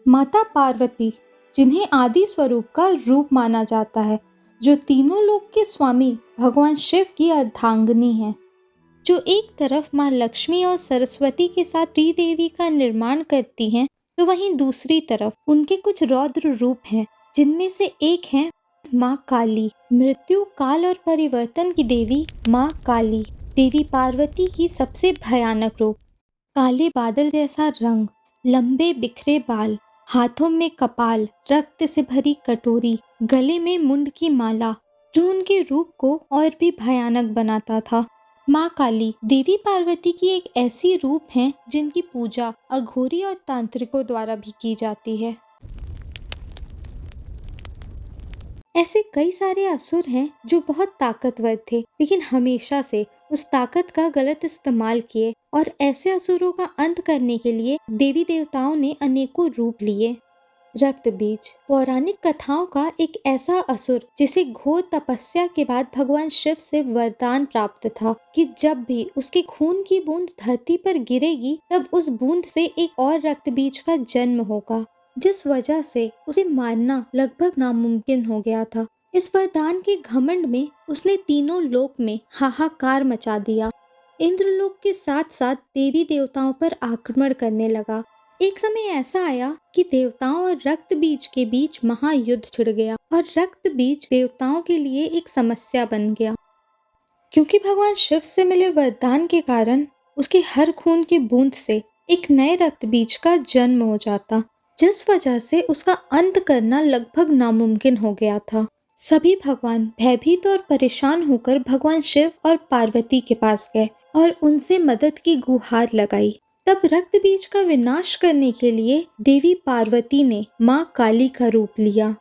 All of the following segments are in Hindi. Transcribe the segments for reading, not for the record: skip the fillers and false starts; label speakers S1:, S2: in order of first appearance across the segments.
S1: माता पार्वती, जिन्हें आदि स्वरूप का रूप माना जाता है, जो तीनों लोक के स्वामी भगवान शिव की अर्धांगिनी हैं, जो एक तरफ माँ लक्ष्मी और सरस्वती के साथ श्रीदेवी का निर्माण करती हैं, तो वहीं दूसरी तरफ उनके कुछ रौद्र रूप हैं, जिनमें से एक है माँ काली, मृत्यु, काल और परिवर्तन की देवी माँ काली। देवी पार्वती की सबसे भयानक रूप, काले बादल जैसा रंग, लंबे बिखरे बाल, हाथों में कपाल, रक्त से भरी कटोरी, गले में मुंड की माला, जो उनके रूप को और भी भयानक बनाता था। माँ काली देवी पार्वती की एक ऐसी रूप है जिनकी पूजा अघोरी और तांत्रिकों द्वारा भी की जाती है। ऐसे कई सारे असुर हैं जो बहुत ताकतवर थे, लेकिन हमेशा से उस ताकत का गलत इस्तेमाल किए, और ऐसे असुरों का अंत करने के लिए देवी देवताओं ने अनेकों रूप लिए। रक्त बीज पौराणिक कथाओं का एक ऐसा असुर जिसे घोर तपस्या के बाद भगवान शिव से वरदान प्राप्त था कि जब भी उसके खून की बूंद धरती पर गिरेगी, तब उस बूंद से एक और रक्त बीज का जन्म होगा, जिस वजह से उसे मारना लगभग नामुमकिन हो गया था। इस वरदान के घमंड में उसने तीनों लोक में हाहाकार मचा दिया। इंद्रलोक के साथ साथ देवी देवताओं पर आक्रमण करने लगा। एक समय ऐसा आया कि देवताओं और रक्त बीज के बीच महायुद्ध छिड़ गया, और रक्त बीज देवताओं के लिए एक समस्या बन गया, क्योंकि भगवान शिव से मिले वरदान के कारण उसके हर खून की बूंद से एक नए रक्त बीज का जन्म हो जाता, जिस वजह से उसका अंत करना लगभग नामुमकिन हो गया था। सभी भगवान भयभीत और परेशान होकर भगवान शिव और पार्वती के पास गए और उनसे मदद की गुहार लगाई। तब रक्त बीज का विनाश करने के लिए देवी पार्वती ने माँ काली का रूप लिया।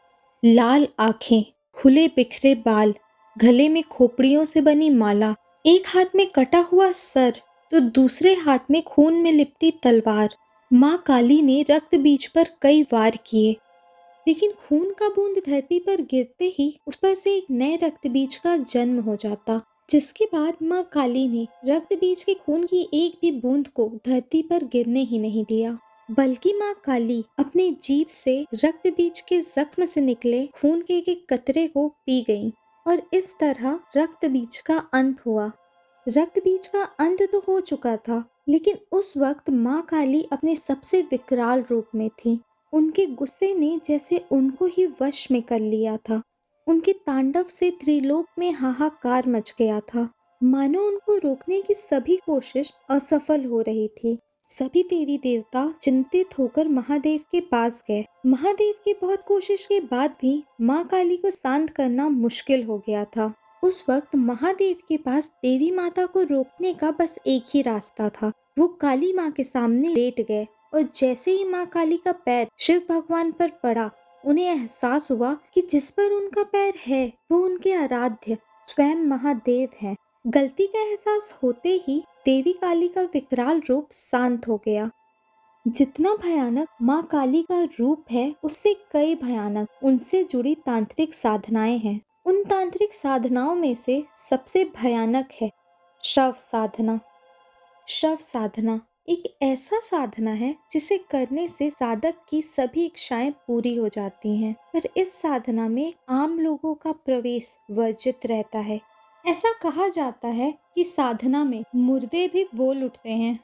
S1: लाल आंखें, खुले बिखरे बाल, गले में खोपड़ियों से बनी माला, एक हाथ में कटा हुआ सर तो दूसरे हाथ में खून में लिपटी तलवार। माँ काली ने रक्त बीज पर कई वार किए, लेकिन खून का बूंद धरती पर गिरते ही उस पर से एक नए रक्त बीज का जन्म हो जाता, जिसके बाद माँ काली ने रक्त बीज के खून की एक भी बूंद को धरती पर गिरने ही नहीं दिया, बल्कि माँ काली अपने जीभ से रक्त बीज के जख्म से निकले खून के एक कतरे को पी गईं, और इस तरह रक्त बीज का अंत हुआ। रक्त बीज का अंत तो हो चुका था, लेकिन उस वक्त माँ काली अपने सबसे विकराल रूप में थी। उनके गुस्से ने जैसे उनको ही वश में कर लिया था। उनके तांडव से त्रिलोक में हाहाकार मच गया था, मानो उनको रोकने की सभी कोशिश असफल हो रही थी। सभी देवी देवता चिंतित होकर महादेव के पास गए। महादेव की बहुत कोशिश के बाद भी माँ काली को शांत करना मुश्किल हो गया था। उस वक्त महादेव के पास देवी माता को रोकने का बस एक ही रास्ता था। वो काली माँ के सामने लेट गए, और जैसे ही माँ काली का पैर शिव भगवान पर पड़ा, उन्हें एहसास हुआ कि जिस पर उनका पैर है वो उनके आराध्य स्वयं महादेव हैं। गलती का एहसास होते ही देवी काली का विकराल रूप शांत हो गया। जितना भयानक माँ काली का रूप है, उससे कई भयानक उनसे जुड़ी तांत्रिक साधनाएं हैं। उन तांत्रिक साधनाओं में से सबसे भयानक है शव साधना। शव साधना एक ऐसा साधना है जिसे करने से साधक की सभी इच्छाएं पूरी हो जाती हैं, पर इस साधना में आम लोगों का प्रवेश वर्जित रहता है। ऐसा कहा जाता है कि साधना में मुर्दे भी बोल उठते हैं।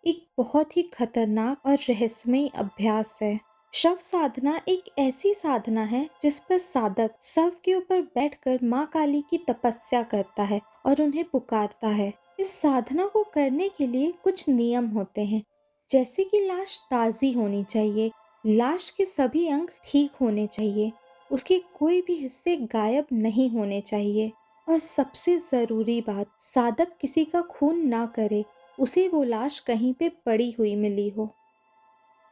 S1: एक बहुत ही खतरनाक और रहस्यमय अभ्यास है। शव साधना एक ऐसी साधना है जिस पर साधक शव के ऊपर बैठकर माँ काली की तपस्या करता है और उन्हें पुकारता है। इस साधना को करने के लिए कुछ नियम होते हैं, जैसे कि लाश ताज़ी होनी चाहिए, लाश के सभी अंग ठीक होने चाहिए, उसके कोई भी हिस्से गायब नहीं होने चाहिए, और सबसे ज़रूरी बात, साधक किसी का खून ना करे, उसे वो लाश कहीं पे पड़ी हुई मिली हो।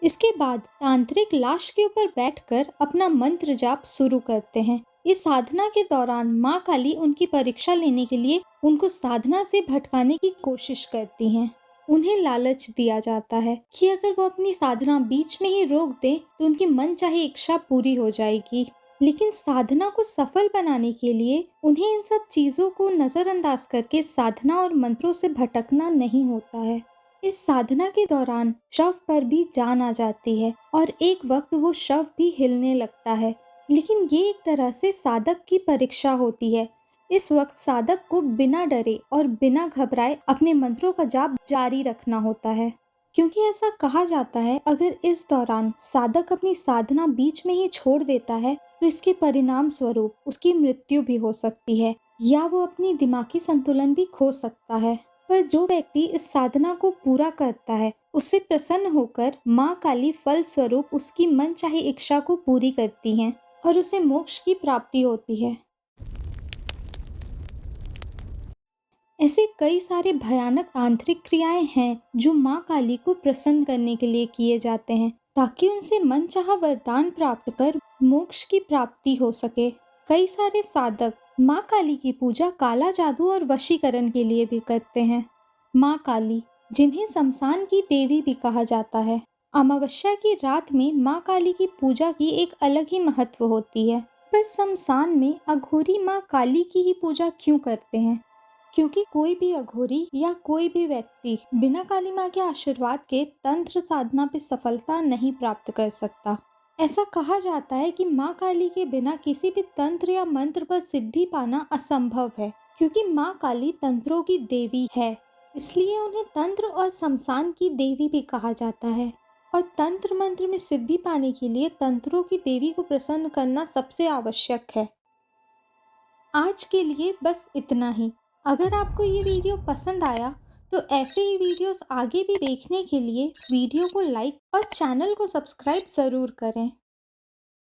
S1: इसके बाद तांत्रिक लाश के ऊपर बैठकर अपना मंत्र जाप शुरू करते हैं। इस साधना के दौरान माँ काली उनकी परीक्षा लेने के लिए उनको साधना से भटकाने की कोशिश करती हैं। उन्हें लालच दिया जाता है कि अगर वो अपनी साधना बीच में ही रोक दे तो उनकी मनचाही इच्छा पूरी हो जाएगी। लेकिन साधना को सफल बनाने के लिए उन्हें इन सब चीजों को नजरअंदाज करके साधना और मंत्रों से भटकना नहीं होता है। इस साधना के दौरान शव पर भी जान आ जाती है और एक वक्त वो शव भी हिलने लगता है। लेकिन ये एक तरह से साधक की परीक्षा होती है। इस वक्त साधक को बिना डरे और बिना घबराए अपने मंत्रों का जाप जारी रखना होता है, क्योंकि ऐसा कहा जाता है अगर इस दौरान साधक अपनी साधना बीच में ही छोड़ देता है तो इसके परिणाम स्वरूप उसकी मृत्यु भी हो सकती है या वो अपनी दिमागी संतुलन भी खो सकता है। पर जो व्यक्ति इस साधना को पूरा करता है उससे प्रसन्न होकर माँ काली फल स्वरूप उसकी मनचाही इच्छा को पूरी करती हैं और उसे मोक्ष की प्राप्ति होती है। ऐसे कई सारे भयानक तांत्रिक क्रियाएं हैं जो माँ काली को प्रसन्न करने के लिए किए जाते हैं ताकि उनसे मनचाहा वरदान प्राप्त कर मोक्ष की प्राप्ति हो सके। कई सारे साधक माँ काली की पूजा काला जादू और वशीकरण के लिए भी करते हैं। माँ काली, जिन्हें शमशान की देवी भी कहा जाता है, अमावस्या की रात में माँ काली की पूजा की एक अलग ही महत्व होती है। बस शमशान में अघोरी माँ काली की ही पूजा क्यों करते हैं? क्योंकि कोई भी अघोरी या कोई भी व्यक्ति बिना काली माँ के आशीर्वाद के तंत्र साधना पे सफलता नहीं प्राप्त कर सकता। ऐसा कहा जाता है कि माँ काली के बिना किसी भी तंत्र या मंत्र पर सिद्धि पाना असंभव है, क्योंकि माँ काली तंत्रों की देवी है, इसलिए उन्हें तंत्र और शमशान की देवी भी कहा जाता है। और तंत्र मंत्र में सिद्धि पाने के लिए तंत्रों की देवी को प्रसन्न करना सबसे आवश्यक है। आज के लिए बस इतना ही। अगर आपको ये वीडियो पसंद आया तो ऐसे ही वीडियोस आगे भी देखने के लिए वीडियो को लाइक और चैनल को सब्सक्राइब ज़रूर करें।